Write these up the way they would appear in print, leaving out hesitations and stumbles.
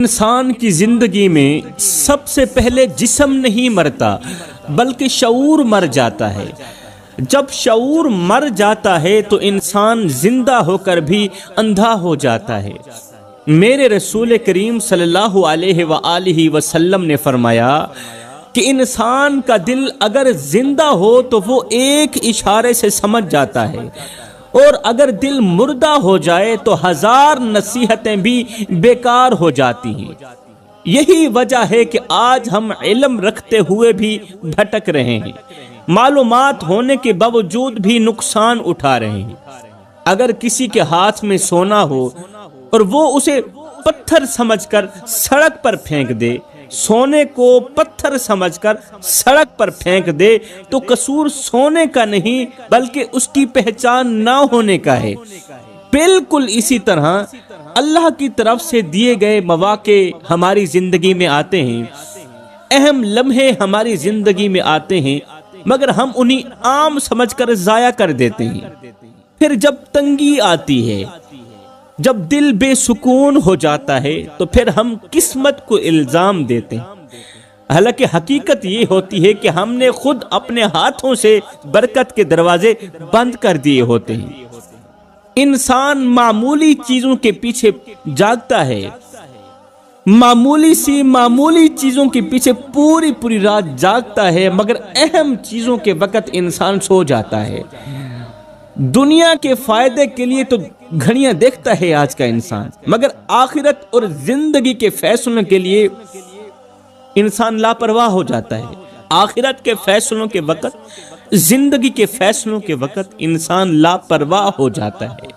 انسان کی زندگی میں سب سے پہلے جسم نہیں مرتا بلکہ شعور مر جاتا ہے۔ جب شعور مر جاتا ہے تو انسان زندہ ہو کر بھی اندھا ہو جاتا ہے۔ میرے رسول کریم صلی اللہ علیہ وآلہ وسلم نے فرمایا کہ انسان کا دل اگر زندہ ہو تو وہ ایک اشارے سے سمجھ جاتا ہے، اور اگر دل مردہ ہو جائے تو 1000 نصیحتیں بھی بیکار ہو جاتی ہیں۔ یہی وجہ ہے کہ آج ہم علم رکھتے ہوئے بھی بھٹک رہے ہیں، معلومات ہونے کے باوجود بھی نقصان اٹھا رہے ہیں۔ اگر کسی کے ہاتھ میں سونا ہو اور وہ اسے پتھر سمجھ کر سڑک پر پھینک دے، سونے کو پتھر سمجھ کر سڑک پر پھینک دے تو قصور سونے کا نہیں بلکہ اس کی پہچان نہ ہونے کا ہے۔ بالکل اسی طرح اللہ کی طرف سے دیے گئے مواقع ہماری زندگی میں آتے ہیں، اہم لمحے ہماری زندگی میں آتے ہیں، مگر ہم انہیں عام سمجھ کر ضائع کر دیتے ہیں۔ پھر جب تنگی آتی ہے، جب دل بے سکون ہو جاتا ہے تو پھر ہم قسمت کو الزام دیتے ہیں، حالانکہ حقیقت یہ ہوتی ہے کہ ہم نے خود اپنے ہاتھوں سے برکت کے دروازے بند کر دیے ہوتے ہیں۔ انسان معمولی چیزوں کے پیچھے جاگتا ہے، معمولی چیزوں کے پیچھے پوری رات جاگتا ہے، مگر اہم چیزوں کے وقت انسان سو جاتا ہے۔ دنیا کے فائدے کے لیے تو گھڑیاں دیکھتا ہے آج کا انسان، مگر آخرت اور زندگی کے فیصلوں کے لیے انسان لاپرواہ ہو جاتا ہے۔ آخرت کے فیصلوں کے وقت، زندگی کے فیصلوں کے وقت انسان لاپرواہ ہو جاتا ہے،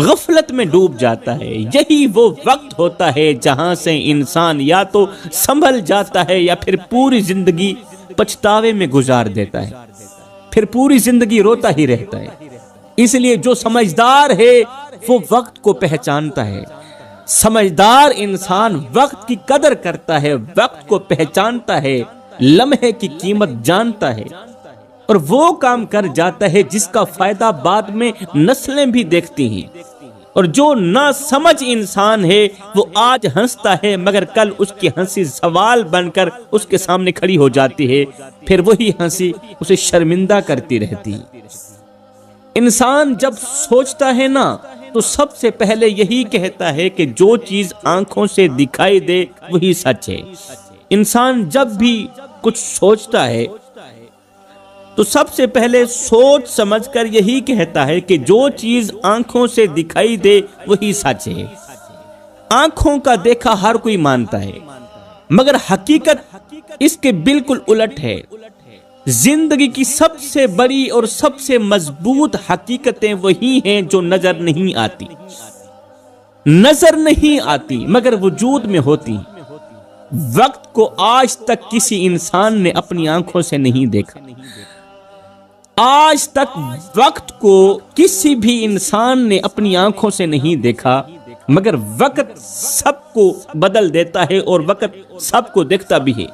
غفلت میں ڈوب جاتا ہے۔ یہی وہ وقت ہوتا ہے جہاں سے انسان یا تو سنبھل جاتا ہے یا پھر پوری زندگی پچھتاوے میں گزار دیتا ہے، پھر پوری زندگی روتا ہی رہتا ہے۔ اس لیے جو سمجھدار ہے وہ وقت کو پہچانتا ہے۔ سمجھدار انسان وقت کی قدر کرتا ہے، وقت کو پہچانتا ہے، لمحے کی قیمت جانتا ہے، اور وہ کام کر جاتا ہے جس کا فائدہ بعد میں نسلیں بھی دیکھتی ہیں۔ اور جو نہ سمجھ انسان ہے وہ آج ہنستا ہے مگر کل اس کی ہنسی زوال بن کر اس کے سامنے کھڑی ہو جاتی ہے، پھر وہی ہنسی اسے شرمندہ کرتی رہتی ہے۔ انسان جب سوچتا ہے نا تو سب سے پہلے یہی کہتا ہے کہ جو چیز آنکھوں سے دکھائی دے وہی سچ ہے۔ انسان جب بھی کچھ سوچتا ہے تو سب سے پہلے سوچ سمجھ کر یہی کہتا ہے کہ جو چیز آنکھوں سے دکھائی دے وہی سچ ہے۔ آنکھوں کا دیکھا ہر کوئی مانتا ہے، مگر حقیقت اس کے بالکل الٹ ہے۔ زندگی کی سب سے بڑی اور سب سے مضبوط حقیقتیں وہی ہیں جو نظر نہیں آتی مگر وجود میں ہوتی۔ وقت کو آج تک کسی انسان نے اپنی آنکھوں سے نہیں دیکھا، آج تک وقت کو کسی بھی انسان نے اپنی آنکھوں سے نہیں دیکھا، مگر وقت سب کو بدل دیتا ہے اور وقت سب کو دیکھتا بھی ہے۔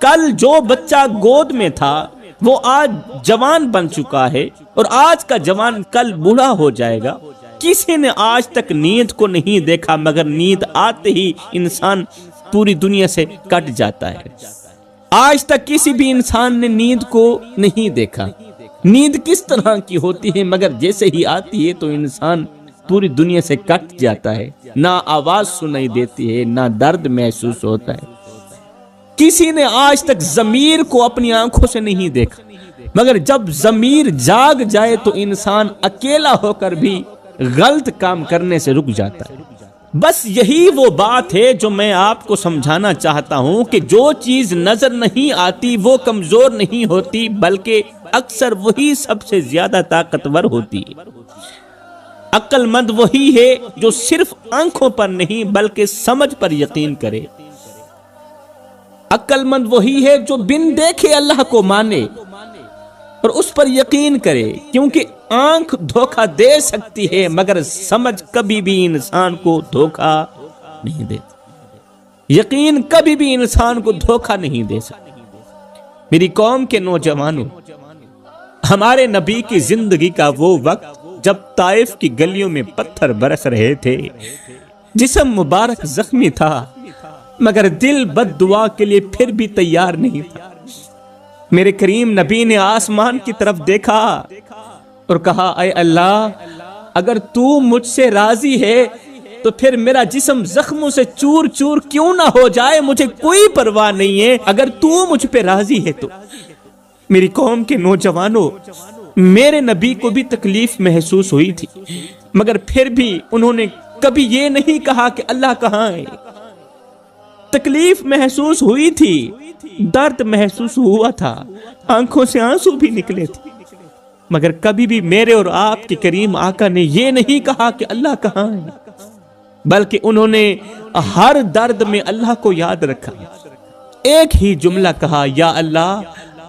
کل جو بچہ گود میں تھا وہ آج جوان بن چکا ہے، اور آج کا جوان کل بوڑھا ہو جائے گا۔ کسی نے آج تک نیند کو نہیں دیکھا، مگر نیند آتے ہی انسان پوری دنیا سے کٹ جاتا ہے۔ آج تک کسی بھی انسان نے نیند کو نہیں دیکھا۔ نیند کس طرح کی ہوتی ہے، مگر جیسے ہی آتی ہے تو انسان پوری دنیا سے کٹ جاتا ہے، نہ آواز سنائی دیتی ہے، نہ درد محسوس ہوتا ہے۔ کسی نے آج تک ضمیر کو اپنی آنکھوں سے نہیں دیکھا، مگر جب ضمیر جاگ جائے تو انسان اکیلا ہو کر بھی غلط کام کرنے سے رک جاتا ہے۔ بس یہی وہ بات ہے جو میں آپ کو سمجھانا چاہتا ہوں کہ جو چیز نظر نہیں آتی وہ کمزور نہیں ہوتی، بلکہ اکثر وہی سب سے زیادہ طاقتور ہوتی ہے۔ عقل مند وہی ہے جو صرف آنکھوں پر نہیں بلکہ سمجھ پر یقین کرے۔ عقل مند وہی ہے جو بن دیکھے اللہ کو مانے اور اس پر یقین کرے، کیونکہ آنکھ دھوکہ دے سکتی ہے مگر سمجھ کبھی بھی انسان کو دھوکہ نہیں دیتی، یقین کبھی بھی انسان کو دھوکہ نہیں دے سکتی۔ میری قوم کے نوجوانوں، ہمارے نبی کی زندگی کا وہ وقت جب طائف کی گلیوں میں پتھر برس رہے تھے، جسم مبارک زخمی تھا مگر دل بد دعا کے لیے پھر بھی تیار نہیں تھا۔ میرے کریم نبی نے آسمان کی طرف دیکھا اور کہا اے اللہ اگر تو مجھ سے راضی ہے تو پھر میرا جسم زخموں سے چور چور کیوں نہ ہو جائے، مجھے کوئی پرواہ نہیں ہے اگر تو مجھ پہ راضی ہے تو۔ میری قوم کے نوجوانوں، میرے نبی کو بھی تکلیف محسوس ہوئی تھی مگر پھر بھی انہوں نے کبھی یہ نہیں کہا کہ اللہ کہاں ہے۔ تکلیف محسوس ہوئی تھی، درد محسوس ہوا تھا، آنکھوں سے آنسو بھی نکلے تھے، مگر کبھی بھی میرے اور آپ کے کریم آقا نے یہ نہیں کہا کہ اللہ کہاں ہے، بلکہ انہوں نے ہر درد میں اللہ کو یاد رکھا۔ ایک ہی جملہ کہا، یا اللہ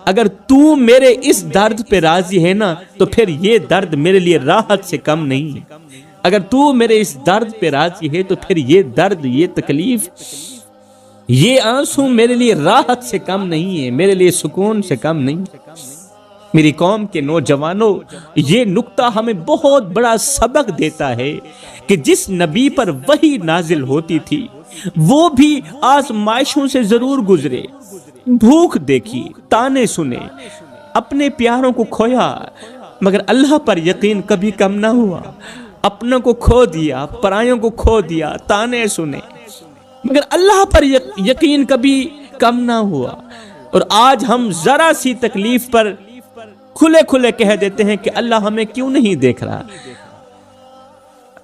اگر تو میرے اس درد پہ راضی ہے نا تو پھر یہ درد میرے لیے راحت سے کم نہیں ہے، اگر تو میرے اس درد پہ راضی ہے تو پھر یہ درد، یہ تکلیف، یہ آنسو میرے لیے راحت سے کم نہیں ہے، میرے لیے سکون سے کم نہیں۔ میری قوم کے نوجوانوں، یہ نقطہ ہمیں بہت بڑا سبق دیتا ہے کہ جس نبی پر وحی نازل ہوتی تھی وہ بھی آزمائشوں سے ضرور گزرے، بھوک دیکھی، تانے سنے، اپنے پیاروں کو کھویا مگر اللہ پر یقین کبھی کم نہ ہوا، اپنوں کو کھو دیا، پرایوں کو کھو دیا، تانے سنے مگر اللہ پر یقین کبھی کم نہ ہوا۔ اور آج ہم ذرا سی تکلیف پر کھلے کھلے کہہ دیتے ہیں کہ اللہ ہمیں کیوں نہیں دیکھ رہا،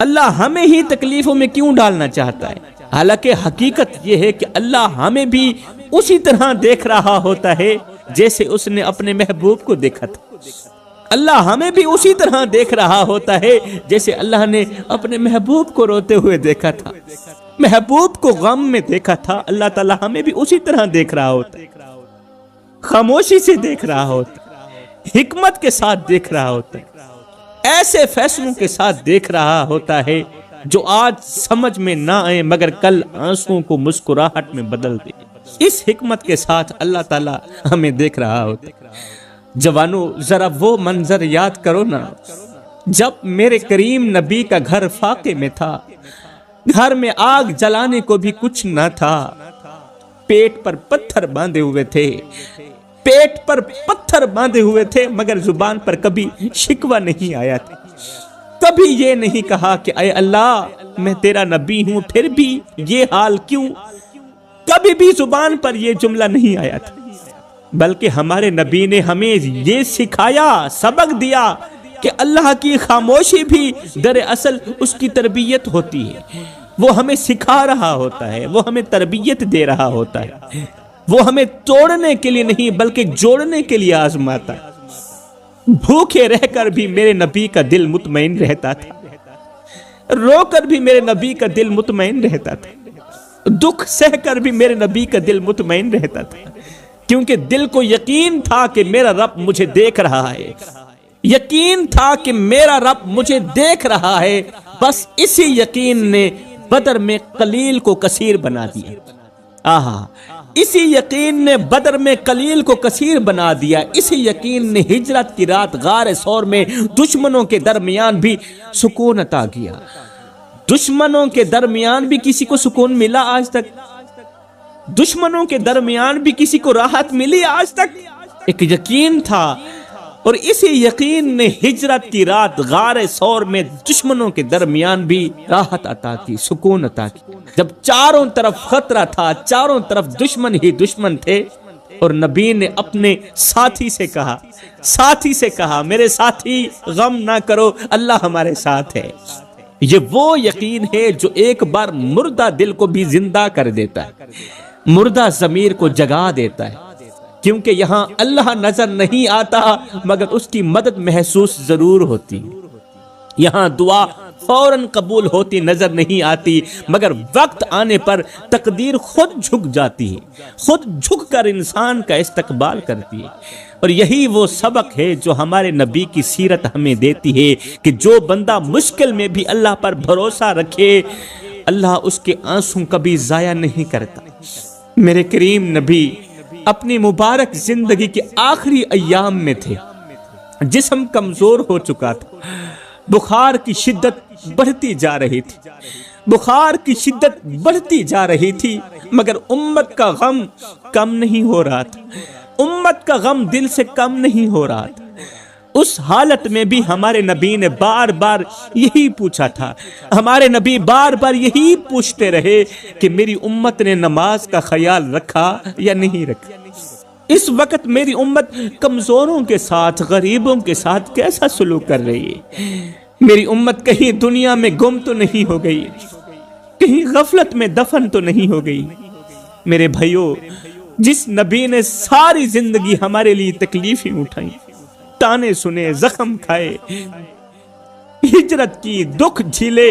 اللہ ہمیں ہی تکلیفوں میں کیوں ڈالنا چاہتا ہے، حالانکہ حقیقت یہ ہے کہ اللہ ہمیں بھی اسی طرح دیکھ رہا ہوتا ہے جیسے اس نے اپنے محبوب کو دیکھا تھا۔ اللہ ہمیں بھی اسی طرح دیکھ رہا ہوتا ہے جیسے اللہ نے اپنے محبوب کو روتے ہوئے دیکھا تھا، محبوب کو غم میں دیکھا تھا، اللہ تعالیٰ ہمیں بھی اسی طرح دیکھ رہا ہوتا ہے، خاموشی سے دیکھ رہا ہوتا ہے، حکمت کے ساتھ دیکھ رہا ہوتا ہے، ایسے فیصلوں کے ساتھ دیکھ رہا ہوتا ہے جو آج سمجھ میں نہ آئے مگر کل آنسوؤں کو مسکراہٹ میں بدل دے۔ اس حکمت کے ساتھ اللہ تعالیٰ ہمیں دیکھ رہا ہوتا ہے۔ جوانوں، ذرا وہ منظر یاد کرو نا جب میرے کریم نبی کا گھر فاقے میں تھا، گھر میں آگ جلانے کو بھی کچھ نہ تھا، پیٹ پر پتھر باندھے ہوئے تھے، پیٹ پر پتھر باندھے ہوئے تھے مگر زبان پر کبھی شکوہ نہیں آیا تھا، کبھی یہ نہیں کہا کہ اے اللہ میں تیرا نبی ہوں پھر بھی یہ حال کیوں، کبھی بھی زبان پر یہ جملہ نہیں آیا تھا، بلکہ ہمارے نبی نے ہمیں یہ سکھایا، سبق دیا کہ اللہ کی خاموشی بھی دراصل اس کی تربیت ہوتی ہے، وہ ہمیں سکھا رہا ہوتا ہے، وہ ہمیں تربیت دے رہا ہوتا ہے، وہ ہمیں توڑنے کے لیے نہیں بلکہ جوڑنے کے لیے آزماتا ہے۔ بھوکے رہ کر بھی میرے نبی کا دل مطمئن رہتا تھا، رو کر بھی میرے نبی کا دل مطمئن رہتا تھا، دکھ سہ کر بھی میرے نبی کا دل مطمئن رہتا تھا، کیونکہ دل کو یقین تھا کہ میرا رب مجھے دیکھ رہا ہے، یقین تھا کہ میرا رب مجھے دیکھ رہا ہے۔ بس اسی یقین نے بدر میں قلیل کو کثیر بنا دیا، آہا، اسی یقین نے بدر میں قلیل کو کثیر بنا دیا، اسی یقین نے ہجرت کی رات غار ثور میں دشمنوں کے درمیان بھی سکون عطا کیا۔ دشمنوں کے درمیان بھی کسی کو سکون ملا آج تک؟ دشمنوں کے درمیان بھی کسی کو راحت ملی آج تک؟ ایک یقین تھا، اور اسی یقین نے ہجرت کی رات غار ثور میں دشمنوں کے درمیان بھی راحت عطا کی، سکون عطا کی۔ جب چاروں طرف خطرہ تھا، چاروں طرف دشمن ہی دشمن تھے، اور نبی نے اپنے ساتھی سے کہا میرے ساتھی غم نہ کرو، اللہ ہمارے ساتھ ہے۔ یہ وہ یقین ہے جو ایک بار مردہ دل کو بھی زندہ کر دیتا ہے، مردہ ضمیر کو جگا دیتا ہے، کیونکہ یہاں اللہ نظر نہیں آتا مگر اس کی مدد محسوس ضرور ہوتی، یہاں دعا فوراً قبول ہوتی نظر نہیں آتی مگر وقت آنے پر تقدیر خود جھک جاتی ہے، خود جھک کر انسان کا استقبال کرتی ہے۔ اور یہی وہ سبق ہے جو ہمارے نبی کی سیرت ہمیں دیتی ہے کہ جو بندہ مشکل میں بھی اللہ پر بھروسہ رکھے، اللہ اس کے آنسوں کبھی ضائع نہیں کرتا۔ میرے کریم نبی اپنی مبارک زندگی کے آخری ایام میں تھے، جسم کمزور ہو چکا تھا، بخار کی شدت بڑھتی جا رہی تھی، بخار کی شدت بڑھتی جا رہی تھی مگر امت کا غم کم نہیں ہو رہا تھا، امت کا غم دل سے کم نہیں ہو رہا تھا۔ اس حالت میں بھی ہمارے نبی نے بار بار یہی پوچھا تھا، ہمارے نبی بار بار یہی پوچھتے رہے کہ میری امت نے نماز کا خیال رکھا یا نہیں رکھا۔ اس وقت میری امت کمزوروں کے ساتھ، غریبوں کے ساتھ کیسا سلوک کر رہی ہے؟ میری امت کہیں دنیا میں گم تو نہیں ہو گئی، کہیں غفلت میں دفن تو نہیں ہو گئی؟ میرے بھائیوں، جس نبی نے ساری زندگی ہمارے لیے تکلیفیں اٹھائیں، تانے سنے، زخم کھائے، ہجرت کی، دکھ جھیلے،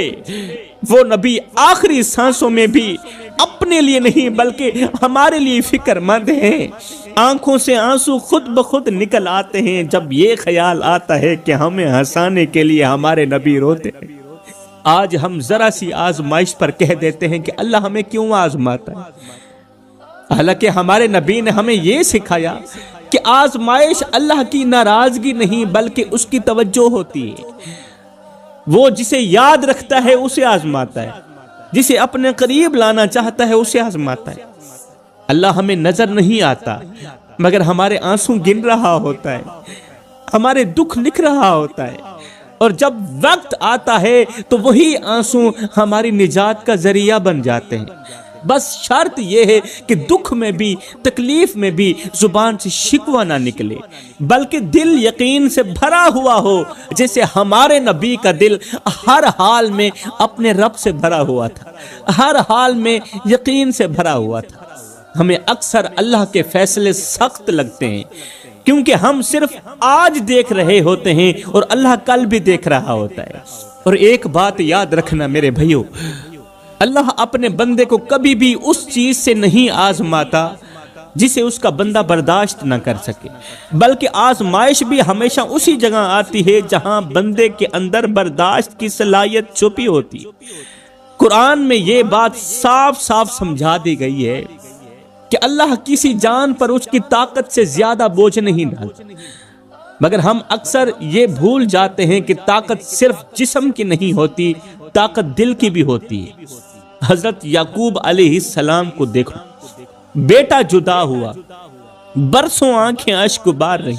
وہ نبی آخری سانسوں میں بھی اپنے لیے نہیں بلکہ ہمارے لیے فکر مند ہیں۔ آنکھوں سے آنسو خود بخود نکل آتے ہیں جب یہ خیال آتا ہے کہ ہمیں ہنسانے کے لیے ہمارے نبی روتے ہیں۔ آج ہم ذرا سی آزمائش پر کہہ دیتے ہیں کہ اللہ ہمیں کیوں آزماتا ہے، حالانکہ ہمارے نبی نے ہمیں یہ سکھایا کہ آزمائش اللہ کی ناراضگی نہیں بلکہ اس کی توجہ ہوتی ہے۔ وہ جسے یاد رکھتا ہے اسے آزماتا ہے، جسے اپنے قریب لانا چاہتا ہے اسے آزماتا ہے۔ اللہ ہمیں نظر نہیں آتا مگر ہمارے آنسو گن رہا ہوتا ہے، ہمارے دکھ لکھ رہا ہوتا ہے، اور جب وقت آتا ہے تو وہی آنسو ہماری نجات کا ذریعہ بن جاتے ہیں۔ بس شرط یہ ہے کہ دکھ میں بھی، تکلیف میں بھی زبان سے شکوہ نہ نکلے بلکہ دل یقین سے بھرا ہوا ہو، جیسے ہمارے نبی کا دل ہر حال میں اپنے رب سے بھرا ہوا تھا، ہر حال میں یقین سے بھرا ہوا تھا۔ ہمیں اکثر اللہ کے فیصلے سخت لگتے ہیں کیونکہ ہم صرف آج دیکھ رہے ہوتے ہیں اور اللہ کل بھی دیکھ رہا ہوتا ہے۔ اور ایک بات یاد رکھنا میرے بھائیوں، اللہ اپنے بندے کو کبھی بھی اس چیز سے نہیں آزماتا جسے اس کا بندہ برداشت نہ کر سکے، بلکہ آزمائش بھی ہمیشہ اسی جگہ آتی ہے جہاں بندے کے اندر برداشت کی صلاحیت چھپی ہوتی۔ قرآن میں یہ بات صاف صاف سمجھا دی گئی ہے کہ اللہ کسی جان پر اس کی طاقت سے زیادہ بوجھ نہیں ڈالتا، مگر ہم اکثر یہ بھول جاتے ہیں کہ طاقت صرف جسم کی نہیں ہوتی، طاقت دل کی بھی ہوتی ہے۔ حضرت یعقوب علیہ السلام کو دیکھو، بیٹا جدا ہوا، برسوں آنکھیں اشک بار رہی،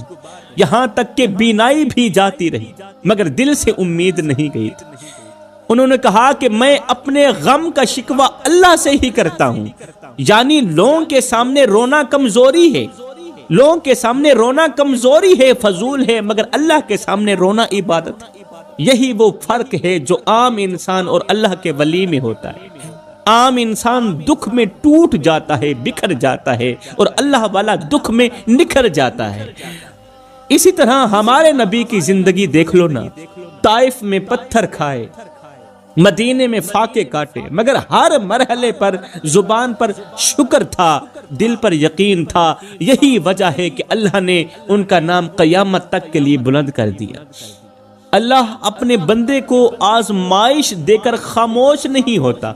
یہاں تک کہ بینائی بھی جاتی رہی، مگر دل سے امید نہیں گئی تھی۔ انہوں نے کہا کہ میں اپنے غم کا شکوہ اللہ سے ہی کرتا ہوں، یعنی لوگوں کے سامنے رونا کمزوری ہے، لوگوں کے سامنے رونا کمزوری ہے، فضول ہے، مگر اللہ کے سامنے رونا عبادت ہے۔ یہی وہ فرق ہے جو عام انسان اور اللہ کے ولی میں ہوتا ہے۔ عام انسان دکھ میں ٹوٹ جاتا ہے، بکھر جاتا ہے، اور اللہ والا دکھ میں نکھر جاتا ہے۔ اسی طرح ہمارے نبی کی زندگی دیکھ لو نا، طائف میں پتھر کھائے، مدینے میں فاقے کاٹے، مگر ہر مرحلے پر زبان پر شکر تھا، دل پر یقین تھا۔ یہی وجہ ہے کہ اللہ نے ان کا نام قیامت تک کے لیے بلند کر دیا۔ اللہ اپنے بندے کو آزمائش دے کر خاموش نہیں ہوتا،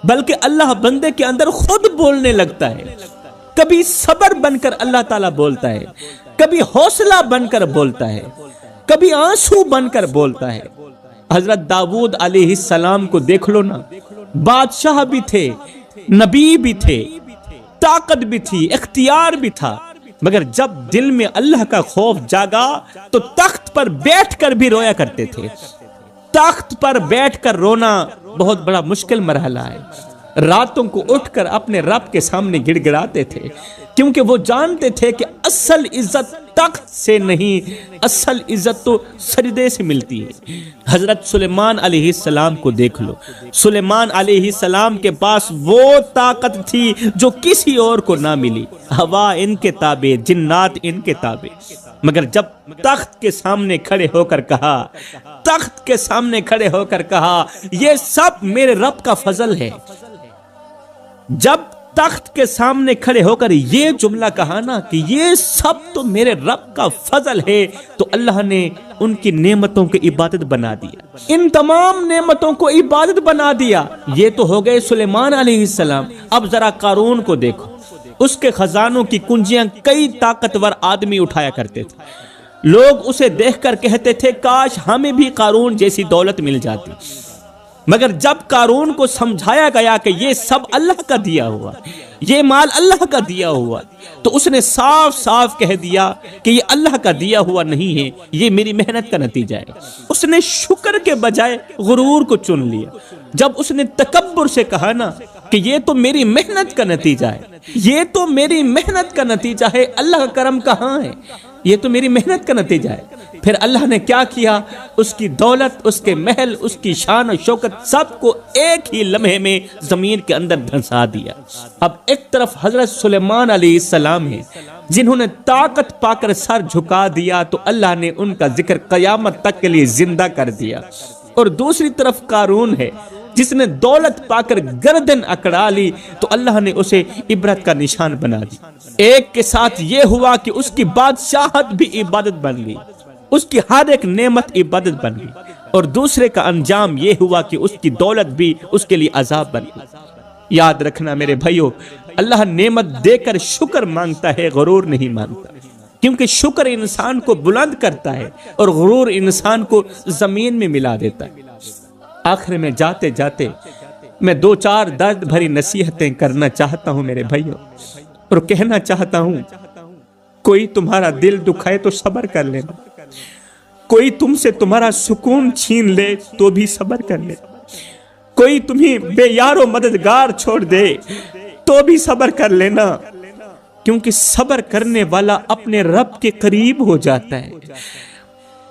بلکہ اللہ بندے کے اندر خود بولنے لگتا ہے۔ کبھی صبر بن کر اللہ تعالیٰ بولتا ہے، کبھی حوصلہ بن کر بولتا ہے، کبھی آنسو بن کر بولتا ہے۔ حضرت داؤد علیہ السلام کو دیکھ لو نا، بادشاہ بھی تھے، نبی بھی تھے، طاقت بھی تھی، اختیار بھی تھا، مگر جب دل میں اللہ کا خوف جاگا تو تخت پر بیٹھ کر بھی رویا کرتے تھے۔ تخت پر بیٹھ کر رونا بہت بڑا مشکل مرحلہ ہے۔ راتوں کو اٹھ کر اپنے رب کے سامنے گڑ گڑاتے تھے، کیونکہ وہ جانتے تھے کہ اصل عزت تخت سے نہیں، اصل عزت تو سجدے سے ملتی ہے۔ حضرت سلیمان علیہ السلام کو دیکھ لو، سلیمان علیہ السلام کے پاس وہ طاقت تھی جو کسی اور کو نہ ملی، ہوا ان کے تابع، جنات ان کے تابع، مگر جب تخت کے سامنے کھڑے ہو کر کہا، تخت کے سامنے کھڑے ہو کر کہا یہ سب میرے رب کا فضل ہے، جب تخت کے سامنے کھڑے ہو کر یہ جملہ کہا نا کہ یہ سب تو میرے رب کا فضل ہے، تو اللہ نے ان کی نعمتوں کی عبادت بنا دیا، ان تمام نعمتوں کو عبادت بنا دیا۔ یہ تو ہو گئے سلیمان علیہ السلام۔ اب ذرا قارون کو دیکھو، اس کے خزانوں کی کنجیاں کئی طاقتور آدمی اٹھایا کرتے تھے، لوگ اسے دیکھ کر کہتے تھے کاش ہمیں بھی قارون جیسی دولت مل جاتی۔ مگر جب قارون کو سمجھایا گیا کہ یہ سب اللہ کا دیا ہوا، یہ مال اللہ کا دیا ہوا، تو اس نے صاف صاف کہہ دیا کہ یہ اللہ کا دیا ہوا نہیں ہے، یہ میری محنت کا نتیجہ ہے۔ اس نے شکر کے بجائے غرور کو چن لیا۔ جب اس نے تکبر سے کہا نا کہ یہ تو میری محنت کا نتیجہ ہے، یہ تو میری محنت کا نتیجہ ہے، اللہ کا کرم کہاں ہے؟ یہ تو میری محنت کا نتیجہ ہے۔ پھر اللہ نے کیا کیا؟ اس کی دولت، اس کے محل، اس کی شان و شوکت سب کو ایک ہی لمحے میں زمین کے اندر دھنسا دیا۔ اب ایک طرف حضرت سلیمان علیہ السلام ہیں جنہوں نے طاقت پا کر سر جھکا دیا تو اللہ نے ان کا ذکر قیامت تک کے لیے زندہ کر دیا، اور دوسری طرف قارون ہے جس نے دولت پا کر گردن اکڑا لی تو اللہ نے اسے عبرت کا نشان بنا دی۔ ایک کے ساتھ یہ ہوا کہ اس کی بادشاہت بھی عبادت بن گئی، اس کی ہر ایک نعمت عبادت بن گئی، اور دوسرے کا انجام یہ ہوا کہ اس کی دولت بھی اس کے لیے عذاب بن گئی۔ یاد رکھنا میرے بھائیو، اللہ نعمت دے کر شکر مانگتا ہے، غرور نہیں مانگتا، کیونکہ شکر انسان کو بلند کرتا ہے اور غرور انسان کو زمین میں ملا دیتا ہے۔ آخر میں جاتے جاتے میں دو چار درد بھری نصیحتیں کرنا چاہتا ہوں میرے بھائیو، اور کہنا چاہتا ہوں کوئی تمہارا دل دکھائے تو صبر کر لینا، کوئی تم سے تمہارا سکون چھین لے تو بھی صبر کر لینا، کوئی تمہیں بے یار و مددگار چھوڑ دے تو بھی صبر کر لینا، کیونکہ صبر کرنے والا اپنے رب کے قریب ہو جاتا ہے۔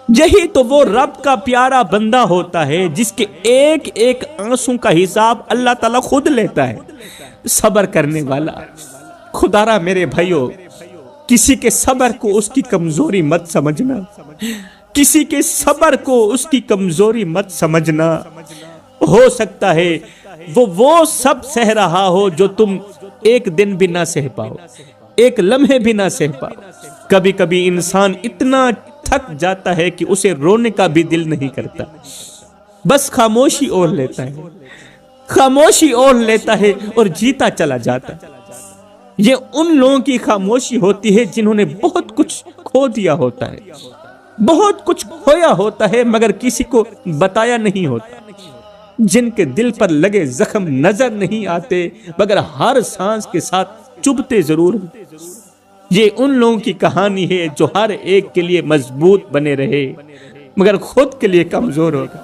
یہی تو وہ رب کا پیارا بندہ ہوتا ہے جس کے ایک ایک آنسوں کا حساب اللہ تعالیٰ خود لیتا ہے۔ صبر کرنے والا، خدا را میرے بھائیو، کسی کے صبر کو اس کی کمزوری مت سمجھنا، کسی کے صبر کو اس کی کمزوری مت سمجھنا۔ ہو سکتا ہے وہ سب سہ رہا ہو جو تم ایک دن بھی نہ سہ پاؤ، ایک لمحے بھی نہ سہ پاؤ۔ کبھی کبھی انسان اتنا تھک جاتا ہے کہ اسے رونے کا بھی دل نہیں کرتا، بس خاموشی اوڑھ لیتا ہے، خاموشی اوڑھ لیتا ہے اور جیتا چلا جاتا ہے۔ یہ ان لوگوں کی خاموشی ہوتی ہے جنہوں نے بہت کچھ کھو دیا ہوتا ہے، بہت کچھ کھویا ہوتا ہے مگر کسی کو بتایا نہیں ہوتا، جن کے دل پر لگے زخم نظر نہیں آتے مگر ہر سانس کے ساتھ چبھتے ضرور ہیں۔ یہ ان لوگوں کی کہانی ہے جو ہر ایک کے لیے مضبوط بنے رہے مگر خود کے لیے کمزور ہوگا،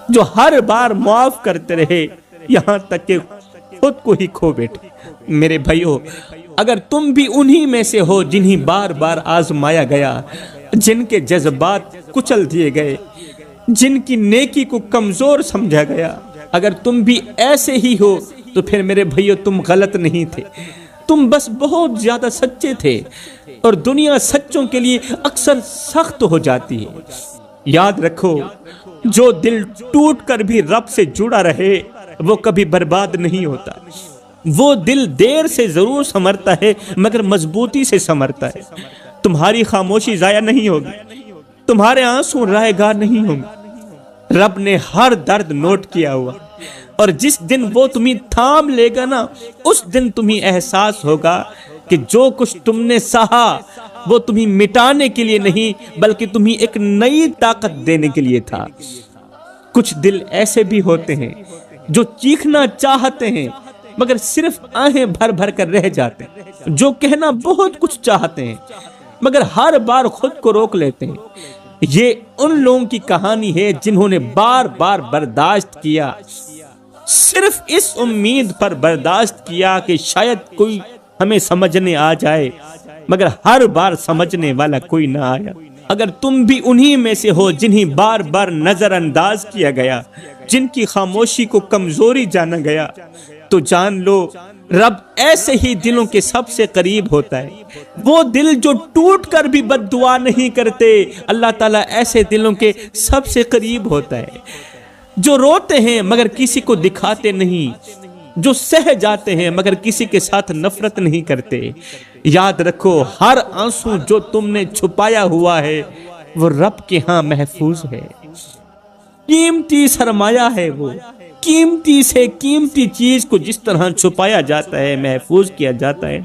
جو ہر بار معاف کرتے رہے یہاں تک کہ خود کو ہی کھو بیٹھے۔ میرے بھائیو، اگر تم بھی انہی میں سے ہو جنہیں بار بار آزمایا گیا، جن کے جذبات کچل دیے گئے، جن کی نیکی کو کمزور سمجھا گیا، اگر تم بھی ایسے ہی ہو تو پھر میرے بھائیو تم غلط نہیں تھے، تم بس بہت زیادہ سچے تھے، اور دنیا سچوں کے لیے اکثر سخت ہو جاتی ہے۔ یاد رکھو، جو دل ٹوٹ کر بھی رب سے جڑا رہے وہ کبھی برباد نہیں ہوتا، وہ دل دیر سے ضرور سنورتا ہے مگر مضبوطی سے سنورتا ہے۔ تمہاری خاموشی ضائع نہیں ہوگی، تمہارے آنسو رائے گار نہیں ہوں گے۔ رب نے ہر درد نوٹ کیا ہوا، اور جس دن وہ تمہیں تھام لے گا نا، اس دن تمہیں احساس ہوگا کہ جو کچھ تم نے سہا وہ تمہیں مٹانے کے لیے نہیں بلکہ تمہیں ایک نئی طاقت دینے کے لیے تھا۔ کچھ دل ایسے بھی ہوتے ہیں جو چیخنا چاہتے ہیں مگر صرف آہیں بھر بھر کر رہ جاتے ہیں، جو کہنا بہت کچھ چاہتے ہیں مگر ہر بار خود کو روک لیتے ہیں۔ یہ ان لوگوں کی کہانی ہے جنہوں نے بار بار برداشت کیا، صرف اس امید پر برداشت کیا کہ شاید کوئی ہمیں سمجھنے آ جائے مگر ہر بار سمجھنے والا کوئی نہ آیا۔ اگر تم بھی انہی میں سے ہو جنہیں بار بار نظر انداز کیا گیا، جن کی خاموشی کو کمزوری جانا گیا، تو جان لو رب ایسے ہی دلوں کے سب سے قریب ہوتا ہے۔ وہ دل جو ٹوٹ کر بھی بد دعا نہیں کرتے، اللہ تعالیٰ ایسے دلوں کے سب سے قریب ہوتا ہے۔ جو روتے ہیں مگر کسی کو دکھاتے نہیں، جو سہ جاتے ہیں مگر کسی کے ساتھ نفرت نہیں کرتے۔ یاد رکھو، ہر آنسو جو تم نے چھپایا ہوا ہے وہ رب کے ہاں محفوظ ہے۔ قیمتی سرمایہ ہے وہ، قیمتی سے قیمتی چیز کو جس طرح چھپایا جاتا ہے، محفوظ کیا جاتا ہے،